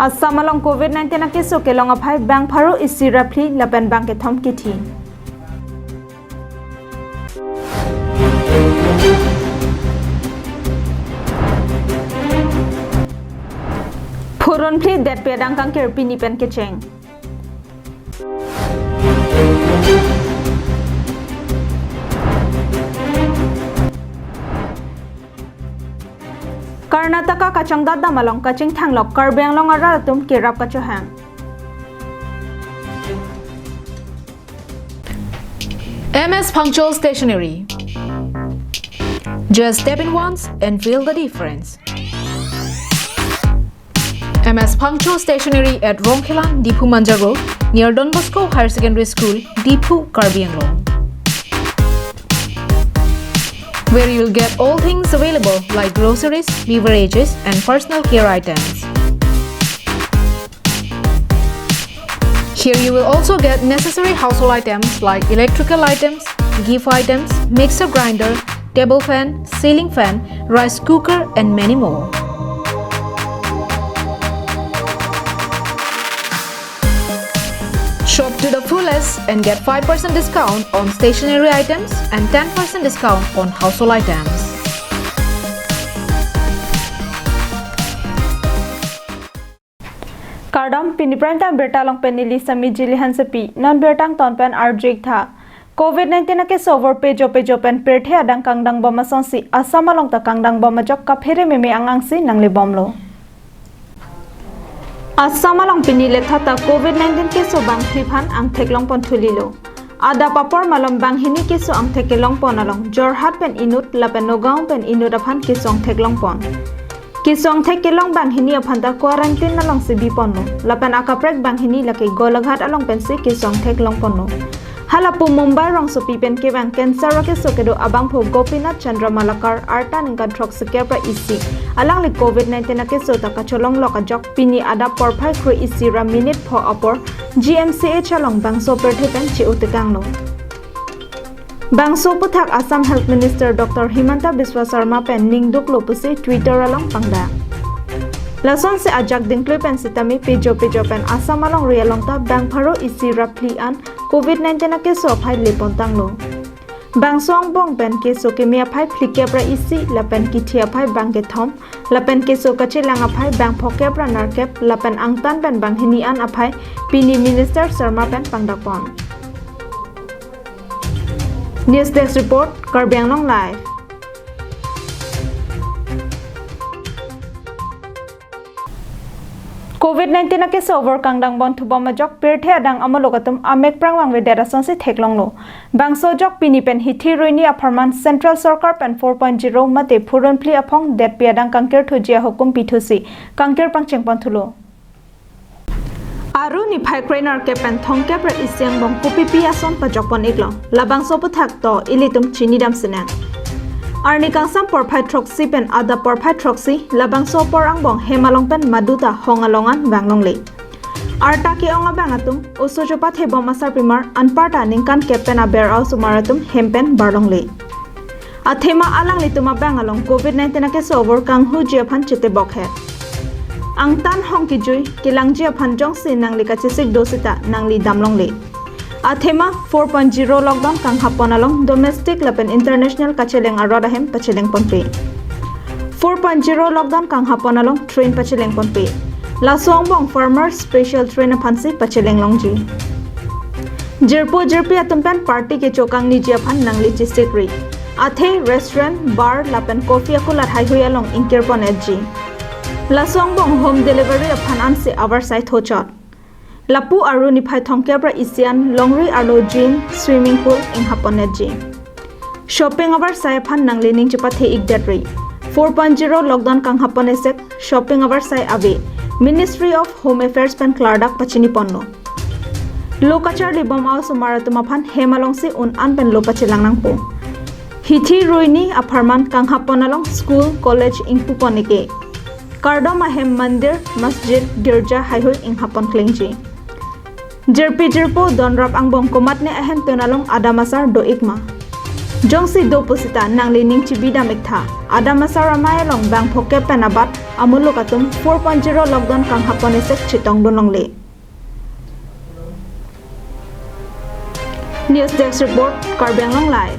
Assam along COVID-19 na kiso kelong aphai bang pharu isi rapli lapen bang ke thom kithi. Phuron pli det pedang kang ker pini pen ke cheng. Karnataka kachang dadda malong kaching thanglok karbeng long aratum kirap kachohang. MS Punctual Stationery. Just step in once and feel the difference. MS Punctual Stationery at Rongkhelan, Dipu Manja Road, near Don Bosco Higher Secondary School, Dipu, Karbi Anglong, where you will get all things available like groceries, beverages, and personal care items. Here you will also get necessary household items like electrical items, gift items, mixer grinder, table fan, ceiling fan, rice cooker, and many more. Shop to the fullest and get 5% discount on stationery items and 10% discount on household items. Kardam piniprang ta berta long penili sami jili hansepi non bertang ton pen arjik tha. COVID-19 na ke over pejo pen perthe adang kangdang boma sonsi asama long ta kangdang boma jok kaphere meme angang si nangli bomlo. Asama long pinile thata COVID-19 ke so bang thiphan ang theklong pon thulilo. Ada papor malom bang hini ke so ang thekelong pon along Jorhat pen inut lapen Nogao pen inut aphan ke so ang theklong pon. Kisong thekelong bang hini aphan ta quarantine along si biponno lapen akaprek bang hini lake golaghat along pen si kisong theklong ponno. Halapu Mumbai rong sopi pen ke bang cancer ke so kedo abang pho Gopinath Chandra Malakar arta ningkan throk sekepra isi alang li COVID-19 na ke so ta kacholong loka jok pini ada porphai khre isi ra minute pho apor GMCH along bang so perthe pen chi utekang lo. Bang so puthak Assam Health Minister Dr. Himanta Biswa Sarma pen ningduk lopusi Twitter along pangda. Lason se ajak dingklui pen sitami pejo pen Assam along rialong ta bang pharo isi rapli an COVID-19 na ke so phai lepon tanglo. Bang song bong pen ke so ke mia phai flike pra isi lapen kithia phai bang ke thom lapen ke so kache langa phai bang phoke pra narkep lapen angtan pen bang hini an aphai pini Minister Sarma pen pangdakpon. News Desk Report, Karbi Anglong Live. COVID-19 na ke over kangdang bon thuba majok perthe adang amalogatum amek prangwang we data sonsi theklong lo. Bangso jok pini pen hithi roini aparman Central Sarkar pen 4.0 mate phuron pli aphong det piadang kangker thujia hukum pithusi kangker pangcheng pon thulo. Aru ni phai trainer ke pen thongke pra isyang bong kupipi ason pajok pon iklo labang so puthak to ilitum chini dam sinang arni kangsam por phai troxy pen ada por phai troxy labang so por ang bong hemalong pen maduta hongalongan banglong le arta ke onga bangatum usojopa the bom asar primar anparta ningkan ke pen a bear aus maratum hempen barlong le athema alang lituma bangalong COVID-19 ke sover kanghu jephan chite bokhe Angtan hong ki jui kilangji aphanjong si nangli kachisik dosita nangli damlong le. Athema 4.0 lockdown kang hapon along domestic lapen international kacheleng arodahem pacheleng ponpe. 4.0 lockdown kang hapon along train pacheleng ponpe. La songbong farmer special train aphansi pacheleng longji. Jirpi atumpen party ke chokang ni japhan nangli chisikri. Athe restaurant bar lapen coffee akulat hai hui along inkirpon edji. Lasong bong home delivery aphan anse our site hochot. Lapu aru ni phai thongke pra isian longri alo gym swimming pool ing haponeji. Shopping our site aphan nangli ning chapathe igdatri. 4.0 lockdown kang haponesek shopping our site ave. Ministry of Home Affairs pen klardak pachini ponno. Lokachar libom au sumaratum aphan hemalong si un an pen lopachilang nang po. Hithi roini aparman kang haponalong school college ing puponike. Kardom ahem mandir masjid girja haihui ing hapon klingji. Jirpo donrap ang bong kumat ne ahem tonalong adamasar do ikma. Jongsi do pusita nang lining chibida mikta. Adamasar amayalong bang phoke penabat amul lokatum 4.0 lockdown kang hapon isek chitong donongle. News Desk Report, Karbiang Long Live.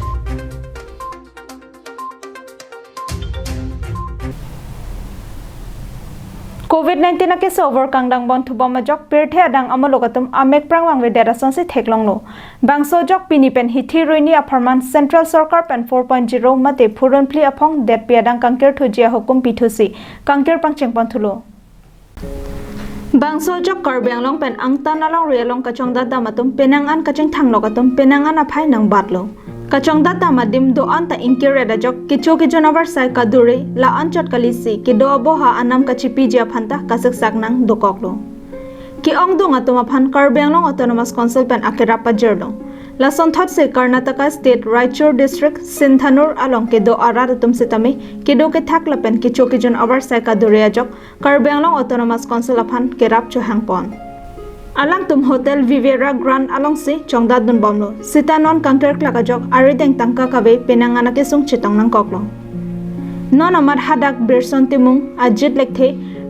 COVID-19 na kesa over kang dang bon thu bom jok pirthe adang amolokatum amek prangwang we data sonsi theklonglo bangso jok pinipen hithi roini aparman central sarkar pen 4.0 mate phuron pli aphong det piadang kangker thujia hukum pithusi kangker pangcheng panthulo bangso jok Karbiang Long pen angtan along rialong kachong data matum penangan kacheng thanglokatum penangan aphai nang batlo kachong data madim do anta inkire da jok kicho jonavar sai kadure la anchot kalisi ki do boha anam kachipi ja phanta kasek saknang dokoklo ki ongdong atoma phan Karbiang Long Autonomous Council pen akera pajerlo la sonthot se Karnataka State Raichur District Sinthanur along ke do arar tum sitame ki do ke thakla pen kicho jonavar sai kadure jok Karbiang Long Autonomous Council aphan kerap chohangpon alang tum hotel Vivera Grand along si chongda dun bomlo sitanon kangker klakajok arideng tangka kabe penangana ke sung chitong nang koklo non amar hadak berson timung ajit lekthe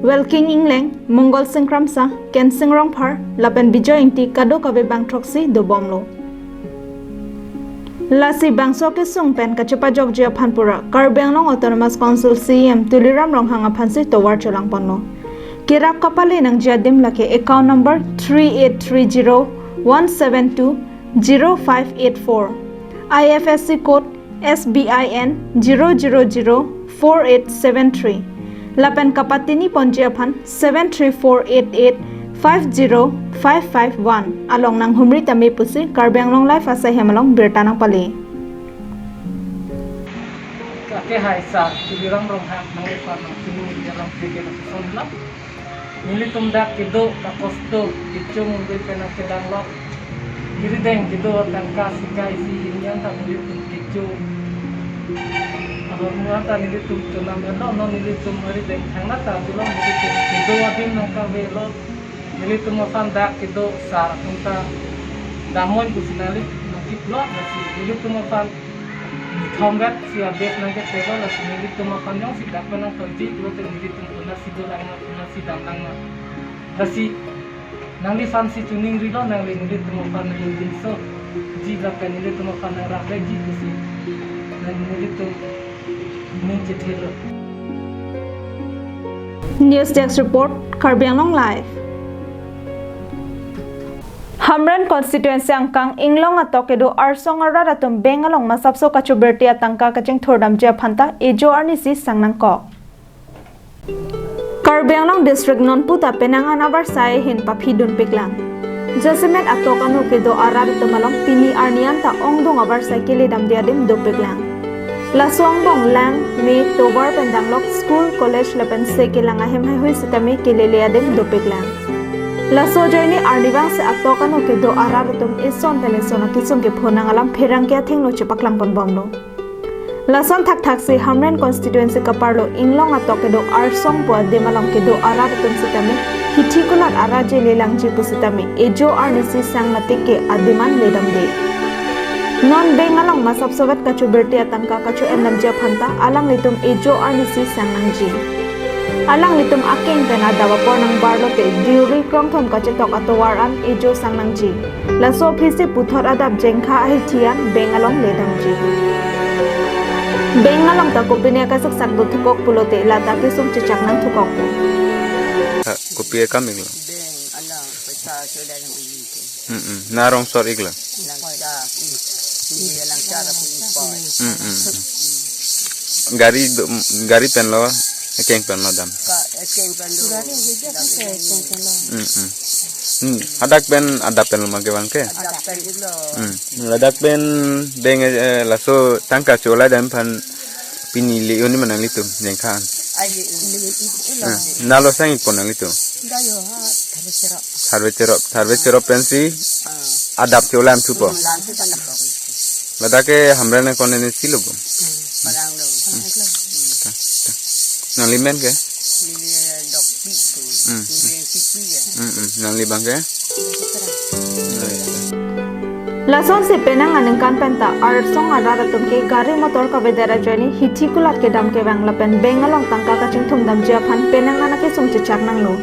welking ingleng mongol singkramsa ken singrong phar lapen bijoy inti kado kabe bangtroksi do bomlo lasi bangso ke sung pen kachepa jok jia phanpura Karbiang Long Autonomous Council CM Tuliram Ronghanga phansi towar cholang ponno Kirap kapale nang jadim lake account number 3830172058 IFSC code SBIN 0004873 lapen kapatini ponjiaphan 73488505551 along nang humri tami pusi Karbiang Long Life asa hemalong bertanang pali Kake hai sa Tuliram Ronghang nang ifa nang sinu dalam tiga sonlap Nili tumdak kido kaposto kichung unggoy penang kedang lok Giri deng kido tangka sikai si inyan tak nili tum kichu Ahor mua ta nili tum tunam elo no nili tum hari deng hangna ta tulong nili tum kido adim nangka velo Nili tum afan dak kido sar kunta damoy kusinali nangkiplot nasi nili tum afan Thomgat si abes nang ke table la nili tum afan yong si dak penang toji dua te nili tum puna si do lang na si damlang na kasi nang li fan si tuning rilo nang li nili tum afan na yung so ji la ka nili tum afan na rakhe ji kasi nang nili tum ning chithelo News Desk Report Karbiang Long Live Hamran constituency angkang inglong atokedo arsong araratum bengalong masapso kachuberti atangka kacheng thordam jia phanta ejo arnisi sangnang ko Karbiang Long district nonputa penangan abar sai hin paphidun piklang Jasimet atokanu kedo araratum malong pini arnianta ongdong abar sai kele dam diadim do piklang La songbong lang me tobar pendanglok school college lepen se kelanga hem hai hui sitame kelele adim do piklang La sojoini arnibang se atokano ke do ararutum ison telesona kisung ke phonang alam pherang kya thengno chepaklang pon bomno La son thak thak se Hamran constituency kaparlo inglong atoke do arsong po demalang ke do ararutum sitame hithikulat araje lelang ji pusitame ejo arnisi sangmate ke adiman ledam de non bengalong masap sobat kachu berti atangka kachu enam ja phanta alang litum ejo arnisi sangnangji alang litum akeng pena dawa pornang barlote diuri krongthom kachetok atowaran ejo sangnangji laso phise puthor adap jengkha ahithian bengalong ledamji bengalong ta kopine ka sak sak do thukok pulote lata ke sum chichak nang thukok kopi kam iglo beng ala pesa sudah yang ini narong sor iglo lang pada ini lang cara pun gari pen lo keng pen lo dam ka esken pandu gari juga bisa esken lo adak pen lo magewang ke ada perilo adak pen deng laso tangka chola dam pan pini le yoni manang litum jengkhan ai nalo sang iponang litu gayo ha tharve cerop pensi adap cholam tupo lan tu tanah ko ladake hamrana konene silogo parang lo nang limen ke ni dok pi tu ni sikui ya nang libang ke Lason si penang aneng kan penta arat song arara tumke gari motor ka bedara jani hithi kulat ke dam ke bang lapen bengalong tangka ka chingthum dam japan penang anake song chichak nang lo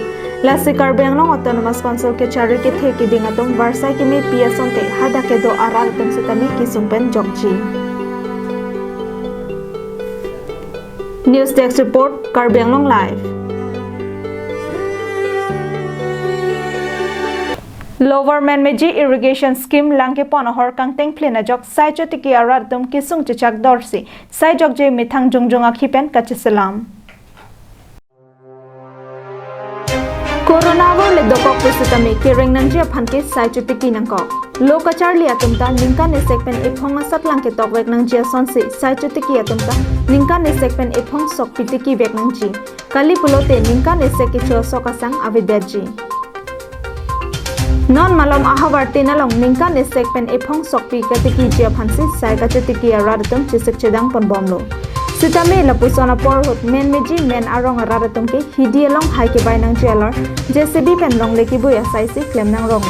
lasi kar bengalong autonomous council ke chari ke the ki dingatum varsai ke me pia sonte hada ke do arara tum setami ki sumpen jokji News Desk Report Karbenglong Live Lower Manmeji Irrigation Scheme langke pon hor kangteng plena jok sai chotiki arat dum kisung chichak dorsi sai jok je mithang jungjung akhipen kachisalam Corona war le dokok pusitami kiring nangje phanke sai chotiki nangko lokachar li atumta ningka ne sekpen iphong asat langke tokwek nangje sonsi sai chotiki atumta ningka ne sekpen iphong sok pitiki vek nangji kali pulote ningka ne sekki chosok asang avidaji Non malom ahawar tinalong ningka ne sekpen iphong sokpi katiki jia phansi sai ka chetiki aradatum chisik chedang pon bomlo sitame lapusona porhut men meji men arong aradatum ke hidielong haike bainang jelar JCB pen long leki buya sai si claim nang rong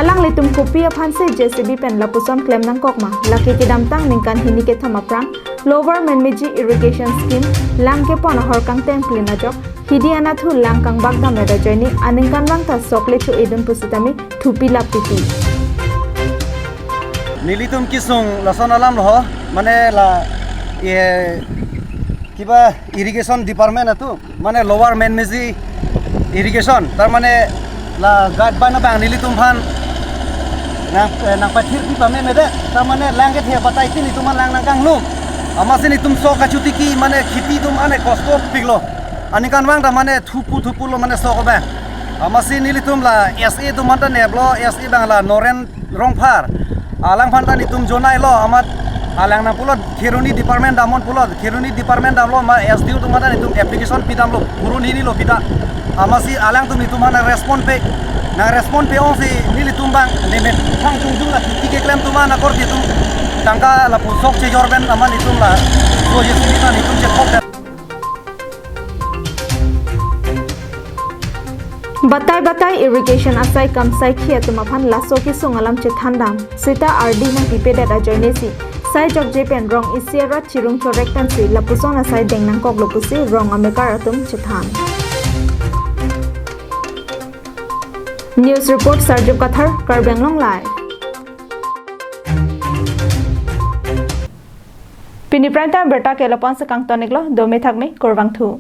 alang litum kopia phansi JCB pen lapuson claim nang kokma laki kidam tang ningkan hini ke thamaprang lower men meji irrigation scheme langke pon hor kang teng plena jok Hidiana thu langkang bagda meda joini aningkan bang ta sokle chu edun pusitami thupi lapiti Nilitum kisung lason alam loh mane la ye kiba irrigation department atu mane lower manmeji irrigation tar mane la guide bana bang nilitum phan na pathir ki pame mede tar mane lange the batai tin itu man lang nangkang lu amasin itum so kachuti ki mane khiti tum ane kosto piglo Anikan bang ta mane thupu lo mane sok ba amasi nilitum la SE tu mata neblo SE bang la noren rongphar alang phan ta nitum jonai lo amat alang na pulot khiruni department damon pulot khiruni department damlo ma SDU tu mata nitum application pidam lo purun hini lo pida amasi alang tu nitum mana respond pe na respond pe onsi nilitum bang neme thang chung la tike claim tu mana kor ditum tangka la pusok che jorben aman nitum la so je sita nitum che khop Batai irrigation asai kam sai khia tumaphan laso ki sungalam che thandam sita RD nang pipeda da joinesi sai jok jepen rong isiara chirung chorektan si lapusona sai deng nang kok lopusi rong amekar atum chethan News report Sarjup Kathar Karbenglong Live Pini pranta berta ke lapon sa kang toniklo do me thakme korwang thu